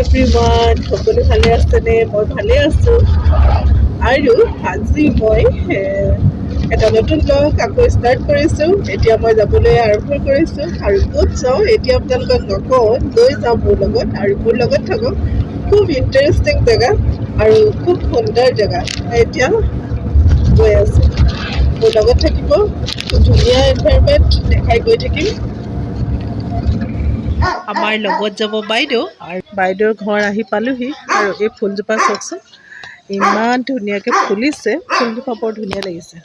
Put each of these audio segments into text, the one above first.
Everyone, সকলো ভালে আছেনে? মই ভালে আছোঁ। আৰু আজি মই এটা নতুন ব্লগ আকৌ ষ্টাৰ্ট কৰিছোঁ। এতিয়া মই যাবলৈ আৰম্ভ কৰিছোঁ আৰু ক'ত যাওঁ এতিয়া আপোনালোকক নকওঁ, লৈ যাওঁ মোৰ লগত আৰু মোৰ লগত থাকক। খুব ইণ্টাৰেষ্টিং জেগা আৰু খুব সুন্দৰ জেগা। এতিয়া গৈ আছোঁ, মোৰ লগত থাকিব। খুব ধুনীয়া এনভাইৰনমেণ্ট দেখাই গৈ থাকিম। আমাৰ লগত যাব বাইদেউ, আৰু বাইদেউৰ ঘৰ আহি পালোহি। আৰু এই ফুলজোপা চাওকচোন, ইমান ধুনীয়াকৈ ফুলিছে। ফুলজোপা বৰ ধুনীয়া লাগিছে।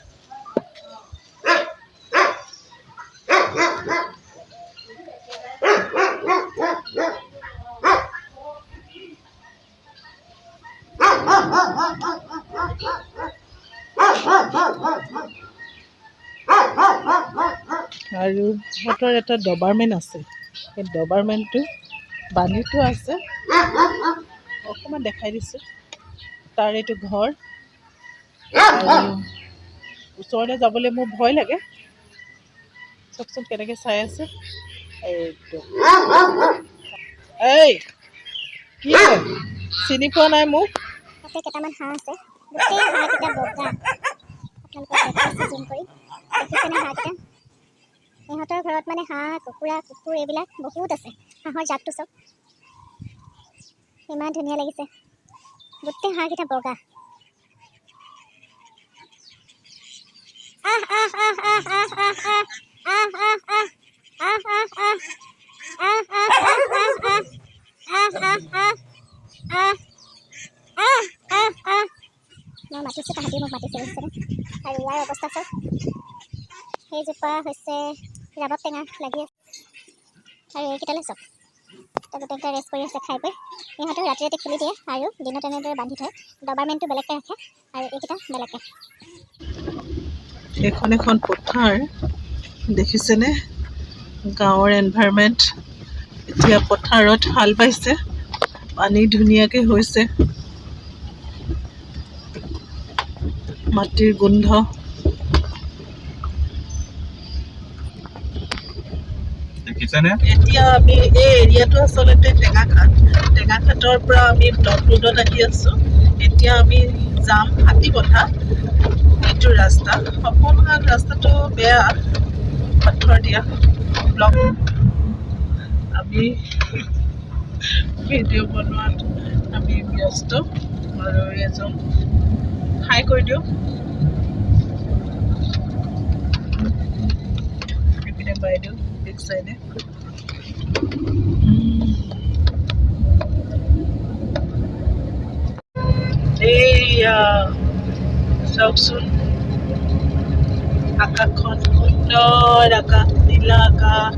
আৰু সিহঁতৰ এটা ডবাৰমেন আছে, সেই ডবাৰমেনটো বান্ধি থোৱা আছে। অকণমান দেখাই দিছোঁ, তাৰ এইটো ঘৰ। আৰু ওচৰলৈ যাবলৈ মোৰ ভয় লাগে। চাওকচোন কেনেকৈ চাই আছে। এইটো এই কি হয়, চিনি পোৱা নাই মোক? তাতে কেইটামান হাঁহ আছে, গোটেই হাঁহকেইটা বগা। আপোনালোকক জুম কৰি দেখিছেনে হাঁহকেইটা? ইহঁতৰ ঘৰত মানে হাঁহ, কুকুৰা, কুকুৰ এইবিলাক বহুত আছে। হাঁহৰ জাতটো চব ইমান ধুনীয়া লাগিছে। গোটেই হাঁহকেইটা বগা। আহ আহ আহ আহ আহ আহ আহ আহ আহ আহ আহ আহ মই মাতিছোঁ, তাহাঁতি মোক মাতিছে দেখিছেনে? আৰু ইয়াৰ অৱস্থা চাওক। সেইজোপা হৈছে ৰাবাব টেঙা লাগি আছে। আৰু এইকেইটালৈ চাওক, গোটেইকেইটা ৰেষ্ট কৰি আছে খাই বৈ। ইহঁতক ৰাতি ৰাতি খুলি দিয়ে আৰু দিনত এনেদৰে বান্ধি থয়। ডবাৰমেনটো বেলেগকৈ ৰাখে আৰু এইকেইটা বেলেগকৈ। এখন এখন পথাৰ দেখিছেনে? গাঁৱৰ এনভাইৰনমেণ্ট। এতিয়া পথাৰত হাল বাইছে, পানী ধুনীয়াকৈ হৈছে। মাটিৰ গোন্ধ। এতিয়া আমি এই এৰিয়াটো আচলতে টেঙাখাটৰ পৰা আমি ব্লক ৰোডত আহি আছোঁ। এতিয়া আমি যাম হাতীপথা। এইটো ৰাস্তা অকণমান ৰাস্তাটো বেয়া, পাথৰ দিয়া। ব্লক আমি ভিডিঅ' বনোৱাত আমি ব্যস্ত। আৰু এজন হাই কৰি দিওঁ। এইপিনে বাইদেউ বেক চাইডে। এইয়া চাওকচোন, আকাশখন সুন্দৰ আকাশ, নীলা আকাশ।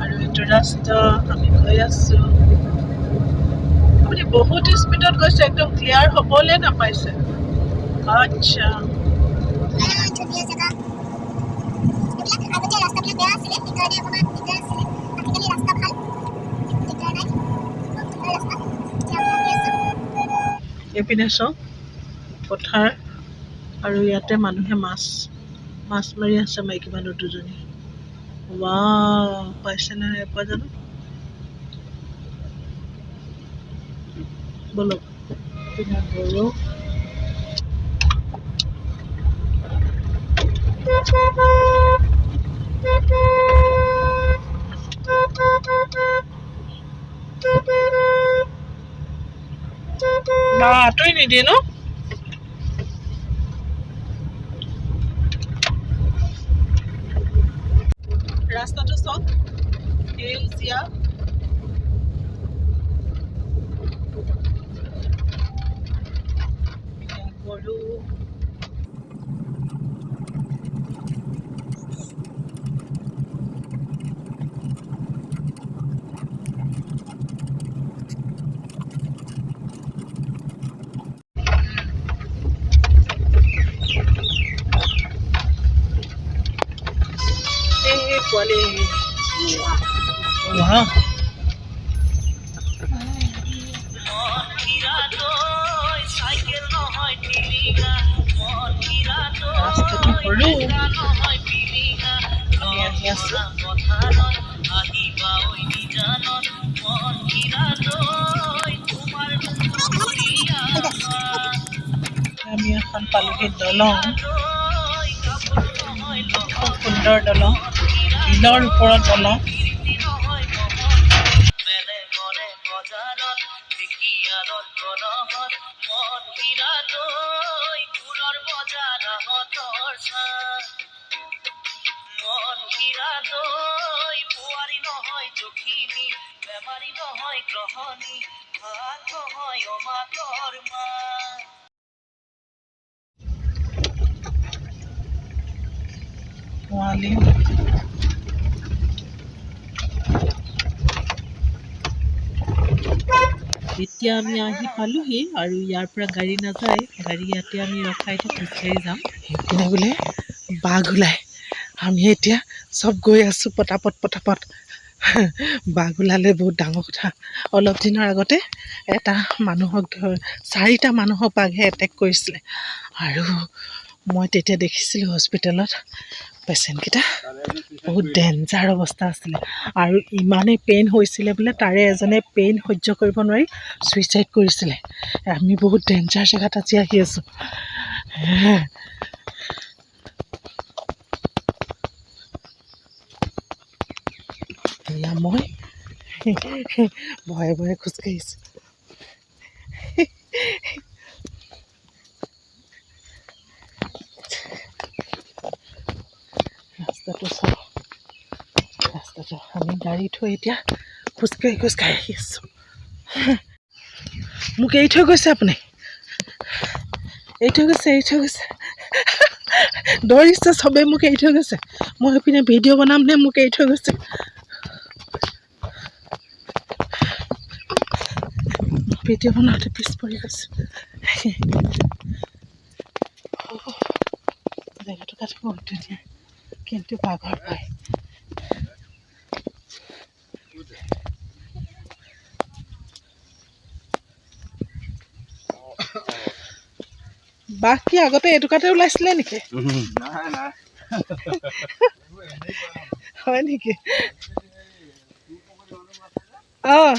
আৰু এইটো ৰাস্তা আমি গৈ আছোঁ। আপুনি বহুত স্পীডত গৈছে, একদম ক্লিয়াৰ হ'বলৈ নাপাইছে। আচ্ছা, ধুনীয়া জেগা। এইবিলাক আগতে ৰাস্তাবিলাক বেয়া আছিলে, সেইকাৰণে অকণমান দিগদাৰ আছিলে। আজিকালি ৰাস্তা ভাল, দিগদাৰ নাই। ৰাস্তা এতিয়া আমি আহি আছোঁ। এইপিনে চাওক পথাৰ, আৰু ইয়াতে মানুহে মাছ মাৰি আছে। মাইকী মানুহ দুজনী। ৱাও, পাইছেনে এপা জানো? বলক পিনে গৰু। বা আঁতৰি নিদিয়ে ন? ৰাস্তাটো চাওক, সেউজীয়া। গৰু। পোৱালি। ৰাস্তাটো সৰু, আমি আহি আছোঁ। এখন পালোহি দলং, খুব সুন্দৰ দলং, বিলৰ ওপৰত দলং। পোৱালি এতিয়া আমি আহি পালোহি আৰু ইয়াৰ পৰা গাড়ী নাযায়, গাড়ী ইয়াতে আমি ৰখাই খোজকাঢ়ি যাম। সেইপিনে বোলে বাঘ ওলাই, আমি এতিয়া চব গৈ আছোঁ পটাপট। বাঘ ওলালে বহুত ডাঙৰ কথা। অলপ দিনৰ আগতে এটা মানুহক 4টা মানুহক বাঘে এটেক কৰিছিলে আৰু মই তেতিয়া দেখিছিলোঁ হস্পিটেলত পেচেণ্টকেইটা বহুত ডেঞ্জাৰ অৱস্থা আছিলে আৰু ইমানেই পেইন হৈছিলে বোলে, তাৰে এজনে পেইন সহ্য কৰিব নোৱাৰি ছুইচাইড কৰিছিলে। আমি বহুত ডেঞ্জাৰ জেগাত আজি আহি আছোঁ। এয়া মই ভয়ে ভয়ে খোজকাঢ়িছোঁ। ৰাস্তাটো আমি গাড়ী থৈ এতিয়া খোজকাঢ়ি আহি আছোঁ। মোক এৰি থৈ গৈছে আপুনি, এৰি থৈ গৈছে দৌৰিছে চবেই, মোক এৰি থৈ গৈছে। মই এইপিনে ভিডিঅ' বনাম নে, মোক এৰি থৈ গৈছে। ভিডিঅ' বনাওঁতে পিছ পৰি গৈছোঁ। জেগাটো কাটি বহুত ধুনীয়া, কিন্তু বাঘৰ ভয়। বাঘ কি আগতে এইটোকাতে ওলাইছিলে নেকি? হয় নেকি? অঁ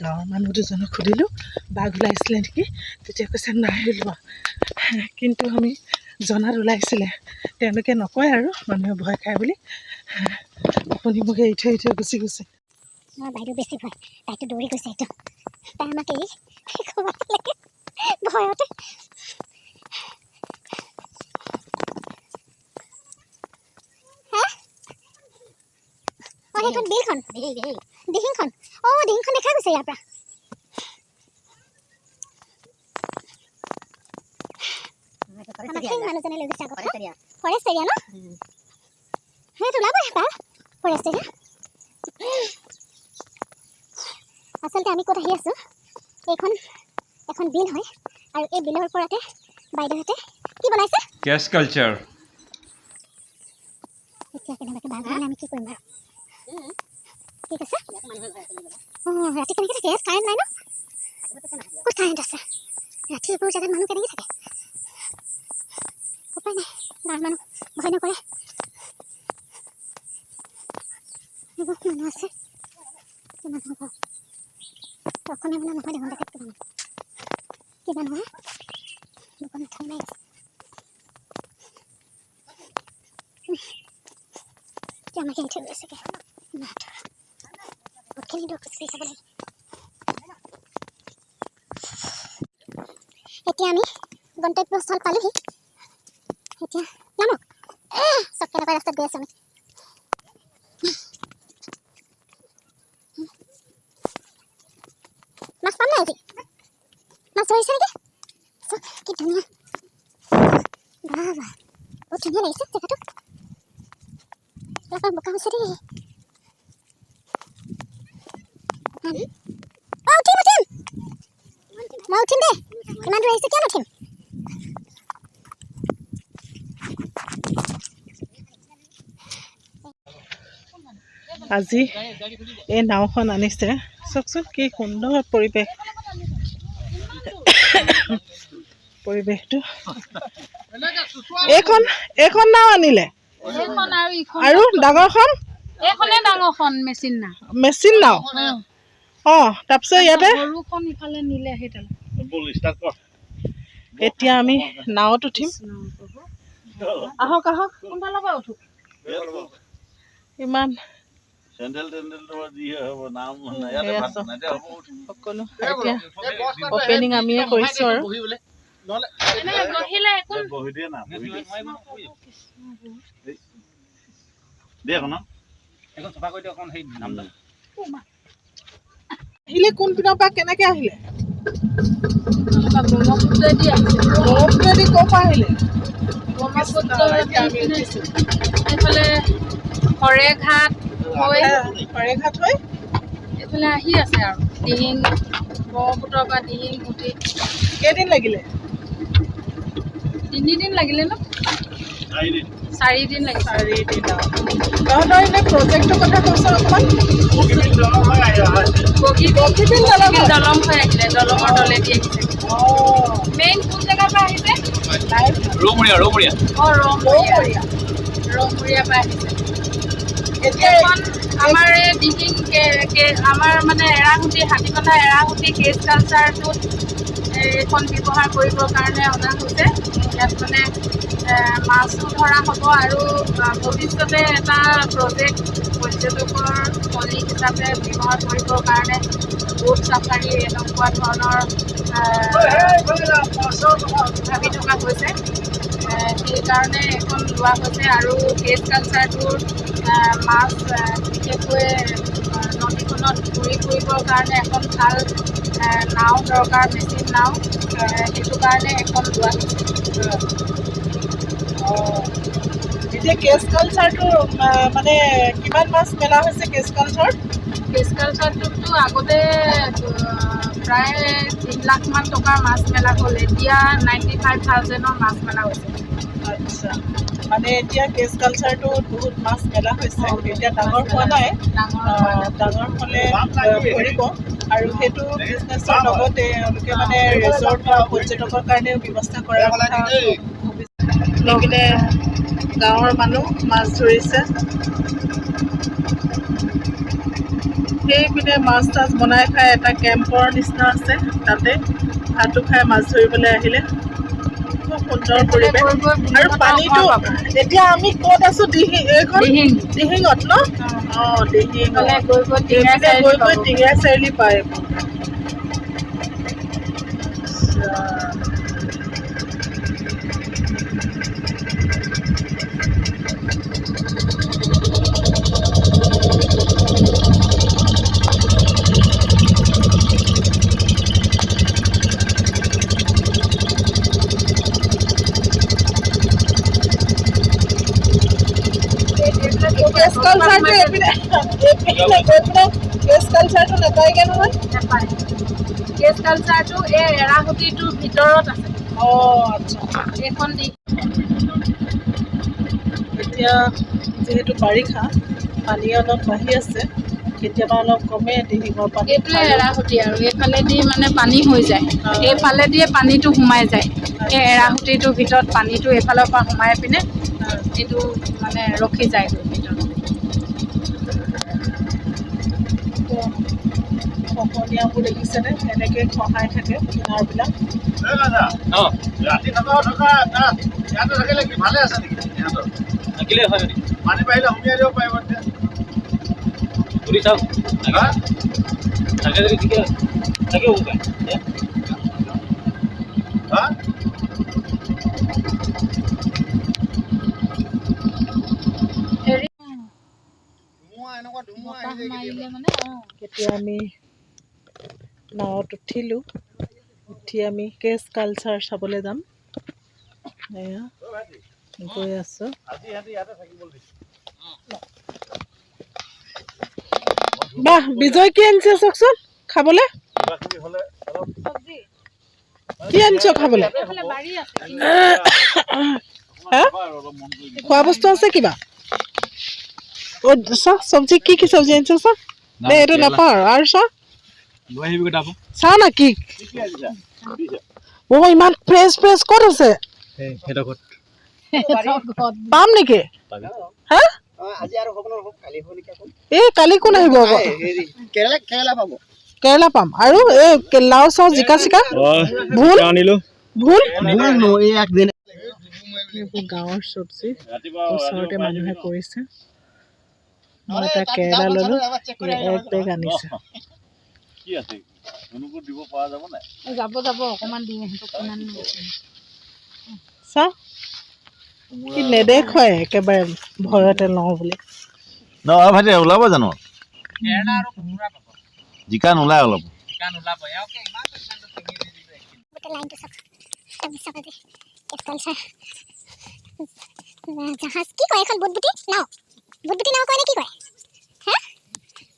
গাঁৱৰ মানুহ দুজনক সুধিলোঁ বাঘ ওলাইছিলে নেকি, তেতিয়া কৈছে নাই ওলোৱা, কিন্তু আমি জনাত ওলাইছিলে। তেওঁলোকে নকয় আৰু মানুহে ভয় খায় বুলি। আপুনি মোক এৰি থৈ গুচি গৈছে। বাইদেউ বেছি ভয়, তাইতো দৌৰি গৈছে একদম। তাই আমাক এৰি ভয়তে। সেইখন বিলখন, দিহিংখন। দিহিংখন দেখা গৈছে ইয়াৰ পৰা। মানুহজনে লৈ গৈছে ফৰেষ্ট এৰিয়া ন, সেইটো ওলাবই ফৰেষ্ট এৰিয়া। আচলতে আমি ক'ত আহি আছোঁ, এখন বিল হয় আৰু এই বিলৰ ওপৰতে বাইদেউহঁতে কি বনাইছে, কেছ কালচাৰ। এতিয়া কেনেবাকৈ বাঘ ওলালে আমি কি কৰিম বাৰু? কি কৈছে? ৰাতি কেনেকৈ থাকে? কাৰেণ্ট নাই ন? ক'ত কাৰেণ্ট আছে? ৰাতি এইবোৰ জেগাত মানুহ কেনেকৈ থাকে? উপায় নাই, গাঁৱৰ মানুহ ভয় নকৰে। এইবোৰ মানুহ আছে, মানুহ অসমীয়া মানুহ নহয় দেখোন, তেখেত কিবা নহয় দোকানত ঠাই নাই। আমাকে এৰি থৈ গৈছেগৈ। বহুতখিনি দূৰ খোজকাঢ়ি যাব লাগে। এতিয়া আমি গন্তব্যস্থল পালোহি। এতিয়া নামক চব কেনেকুৱা ৰাস্তাত গৈ আছোঁ আমি। মাছ পাম নাই আজি? মাছ ধৰিছে নেকি? কি ধুনীয়া, বহুত ধুনীয়া লাগিছে জেগাটো। অলপ বোকা হৈছে দেই। উঠিম মই উঠিম দেই, ইমান দূৰ আহিছোঁ কিয় নুঠিম? আজি এই নাওখন আনিছে, চাওকচোন কি সুন্দৰ পৰিৱেশটো। এইখন নাও আনিলে আৰু ডাঙৰখন মেচিন নাও। তাৰপিছত ইয়াতে সৰুখন ইফালে নিলে সেইডাল এতিয়া আমি নাওত উঠিম আহক আহক ইমান সকলো এতিয়া অপেনিং আমিয়ে কৰিছোঁ আৰু আহিলে কোন পিনৰ পৰা কেনেকে আহিলে ব্ৰহ্মপুত্ৰেদি ক'ৰ পৰা আহিলে এইফালে শৰেঘাট হৈ এইফালে আহি আছে আৰু দিহিং ব্ৰহ্মপুত্ৰৰ পৰা দিহিং উঠি কেইদিন লাগিলে 3 দিন লাগিলে ন 4 দিন লাগিলে 4 দিন তহঁতৰ এনে প্ৰজেক্টৰ কথা কৈছ অকণমান বগীবিল দলং হৈ আহিলে দলঙৰ তলেদি আহিছে মেইন কোন জেগাৰ পৰা আহিছে ৰৌমৰীয়া পৰা আহিছে এখন আমাৰ এই দিহিং আমাৰ মানে এৰাহুটি হাতীকটা এৰাহুটি কেছ কালচাৰটোত এইখন ব্যৱহাৰ কৰিবৰ কাৰণে অনা হৈছে ইয়াত মানে মাছো ধৰা হ'ব আৰু ভৱিষ্যতে এটা প্ৰজেক্ট পৰ্যটকৰ থলী হিচাপে ব্যৱহাৰ কৰিবৰ কাৰণে বোট চাফাৰী এনেকুৱা ধৰণৰ ভাবি থকা হৈছে সেইকাৰণে এখন লোৱা হৈছে আৰু কেছ কালচাৰটোৰ মাছ বিশেষকৈ নদীখনত ঘূৰি ফুৰিবৰ কাৰণে এখন ভাল নাও দৰকাৰ মেচিন নাও সেইটো কাৰণে এখন লোৱা হৈছে এতিয়া কেছ কালচাৰটো মানে কিমান মাছ মেলা হৈছে কেছ কালচাৰটোতো আগতে প্ৰায় 3 লাখমান টকাৰ মাছ মেলা হ'ল এতিয়া 95,000ৰ মাছ মেলা হৈছে আচ্ছা মানে এতিয়া কেছ কালচাৰটো বহুত মাছ মেলা হৈছে এতিয়া ডাঙৰ হোৱা নাই ডাঙৰ হ'লে কৰিব আৰু সেইটো বিজনেছৰ লগতে তেওঁলোকে মানে ৰিজৰ্ট বা পৰ্যটকৰ কাৰণেও ব্যৱস্থা কৰাৰ কথা লগতে গাঁৱৰ মানুহ মাছ ধৰিছে সেইপিনে মাছ টাছ বনাই খাই এটা কেম্পৰ নিচিনা আছে তাতে ভাতো খাই মাছ ধৰিবলৈ আহিলে খুব সুন্দৰ পৰিৱেশ আৰু পানীটো এতিয়া আমি ক'ত আছো দিহিঙত ন দিহিং গৈ টিঙৰা চাৰিআলি পায় কেছ কালচাৰটো নাপায়গৈ নহয় নাপায় কেছ কালচাৰটো এই এৰাহুটিটোৰ ভিতৰত আছে আচ্ছা এইখন এতিয়া যিহেতু বাৰিষা পানী অলপ বাঢ়ি আছে কেতিয়াবা অলপ কমে দিহিঙৰ পানী এইটোৱে এৰাহুটি আৰু এইফালেদি মানে পানী হৈ যায় এইফালেদিয়ে পানীটো সোমাই যায় এই এৰাহুটিটোৰ ভিতৰত পানীটো এইফালৰ পৰা সোমাই পিনে এইটো মানে ৰখি যায় খহনীয়াবোৰ দেখিছেনে এনেকৈ খহাই থাকে কিনাৰবিলাক পানী বাঢ়িলে সুমিয়াই দিব পাৰিব এতিয়া আমি নাৱত উঠি আমি কেছ কালচাৰ চাবলৈ যাম এয়া গৈ আছোঁ বাহ বিজয় কি আনিছে চাওকচোন খাবলৈ কি আনিছ খাবলৈ খোৱা বস্তু আছে কিবা চাহ চব্জি কি চব্জি আনিছ চাহ দে এইটো নাপাওঁ আৰু চাহ চাহ না কি ইমান ফ্ৰেছ ক'ত আছে পাম নেকি হা এই কালি কোন আহিব কেৰেলা পাম আৰু এই লাও চাও জিকা চিকা ভুল ভুল গাঁৱৰ চব্জি ওচৰতে মানুহে কৰিছে মই এটা কেৰেলা ললো এক বেগ আনিছে যাব অকণমান দিওঁ চা কি নেদেখুৱাই একেবাৰে ভয়তে লওঁ বুলি ভাইটি ওলাব জানো জিকা নোলায় অলপ জাহাজ কি কয় এখন বুটবুটি নাও কয় নে কি কয় হা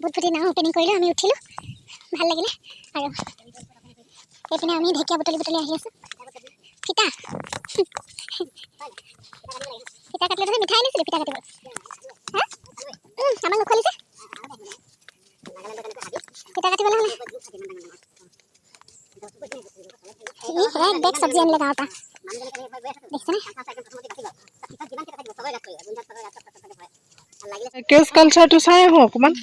বুটবুটি নাও অপেনিং কৰিলো আমি উঠিলো ভাল লাগিলে আৰু এইপিনে আমি ঢেকীয়া বুটলি আহি আছো ফিটা কাটিলে মিঠাই আনিছিলো ফিটা কাটিবলৈ হা আমাক নখলিছে ফিটা কাটিবলৈ হ'লে এক বেগ চব্জি আনিলে গাঁৱৰ পৰা দেখিছেনে কেছ কালচাৰটো চাই আহোঁ অকণমান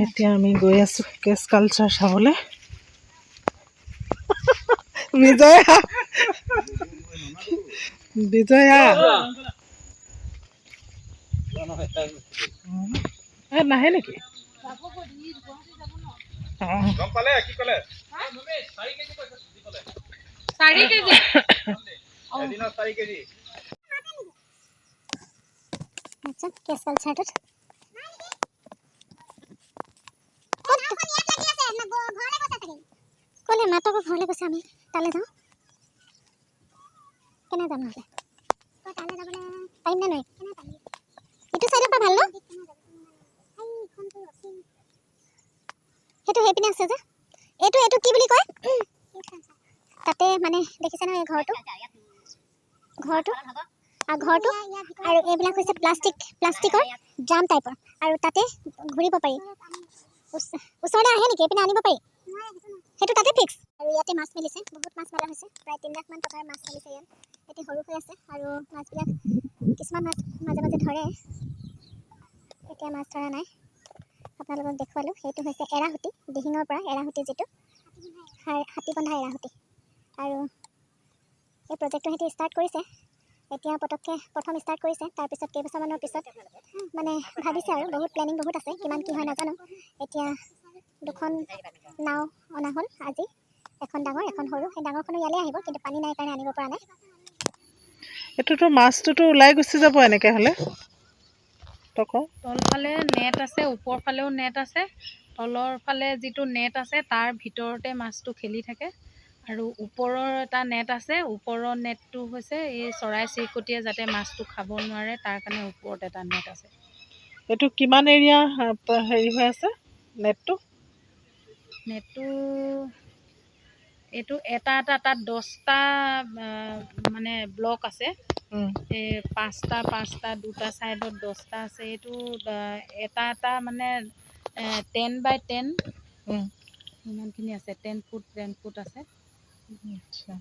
এতিয়া আমি গৈ আছো কেছ কালচাৰ চাবলৈ বিজয়া নাহে নেকি কেছ কালচাৰটোত ক'লে মাতক ঘৰলৈ গৈছে আমি তালৈ যাওঁ কেনে যাম নহ'লে তালৈ যাবলৈ পাৰিম নে নোৱাৰিম এইটো চাইডৰ পৰা ভাল ন সেইটো সেইপিনে আছে যে এইটো কি বুলি কয় তাতে মানে দেখিছে নহয় ঘৰটো আৰু এইবিলাক হৈছে প্লাষ্টিকৰ জাম টাইপৰ আৰু তাতে ঘূৰিব পাৰি ওচৰলৈ আহে নেকি এইপিনে আনিব পাৰি সেইটো তাতে ফিক্স আৰু ইয়াতে মাছ মেলিছে বহুত মাছ মেলা হৈছে প্ৰায় 3 লাখ মান টকাৰ মাছ মেলিছে ইয়াত এতিয়া সৰু হৈ আছে আৰু মাছবিলাক কিছুমান মাছ মাজে মাজে ধৰে এতিয়া মাছ ধৰা নাই আপোনালোকক দেখুৱালোঁ সেইটো হৈছে এৰাহুটি দিহিঙৰ পৰা এৰাহুটি যিটো হাতী বন্ধা এৰাহুটি আৰু এই প্ৰজেক্টটো সিহঁতি ষ্টাৰ্ট কৰিছে এতিয়া পটককৈ প্ৰথম ষ্টাৰ্ট কৰিছে তাৰপিছত কেইবছৰমানৰ পিছত মানে ভাবিছে আৰু বহুত প্লেনিং বহুত আছে কিমান কি হয় নাজানো এতিয়া 2খন নাও অনা হ'ল আজি এখন ডাঙৰ এখন সৰু সেই ডাঙৰখনো ইয়ালৈ আহিব কিন্তু পানী নাই কাৰণে আনিব পৰা নাই এইটোতো মাছটোতো ওলাই গুচি যাব এনেকৈ হ'লে তলফালে নেট আছে ওপৰ ফালেও নেট আছে তলৰ ফালে যিটো নেট আছে তাৰ ভিতৰতে মাছটো খেলি থাকে আৰু ওপৰৰ এটা নেট আছে ওপৰৰ নেটটো হৈছে এই চৰাই চিৰিকটিয়ে যাতে মাছটো খাব নোৱাৰে তাৰ কাৰণে ওপৰত এটা নেট আছে এইটো কিমান এৰিয়া হেৰি হৈ আছে নেটটো এইটো এটা তাত 10টা মানে ব্লক আছে এই 5টা 2টা ছাইডত 10টা আছে এইটো এটা মানে 10 by 10 ইমানখিনি আছে 10 ফুট আছে আচ্ছা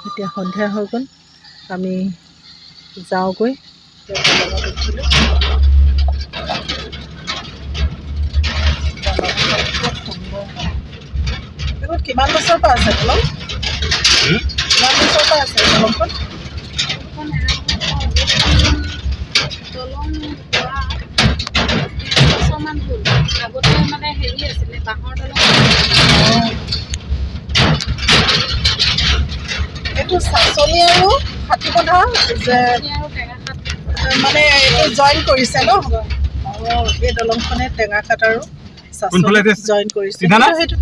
এতিয়া সন্ধিয়া হৈ গ'ল আমি যাওঁগৈ কিমান বছৰৰ পৰা আছে দলং কিমান বছৰৰ পৰা আছে দলংখন আগতে মানে হেৰি আছিলে বাঁহৰ দলং চাচনি আৰু হাতীপঠা যে মানে এইটো জইন কৰিছে ন এই দলংখনে টেঙাখাত আৰু চাচনি জইন কৰিছে সেইটো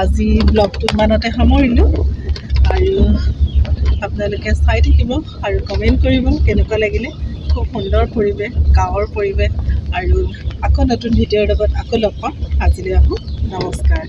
আজি ব্লগটো ইমানতে সামৰিলোঁ আৰু আপোনালোকে চাই থাকিব আৰু কমেণ্ট কৰিব কেনেকুৱা লাগিলে খুব সুন্দৰ পৰিৱেশ গাঁৱৰ পৰিৱেশ আৰু আকৌ নতুন ভিডিঅ'ৰ লগত আকৌ লগ পাম আজিলৈ আহোঁ নমস্কাৰ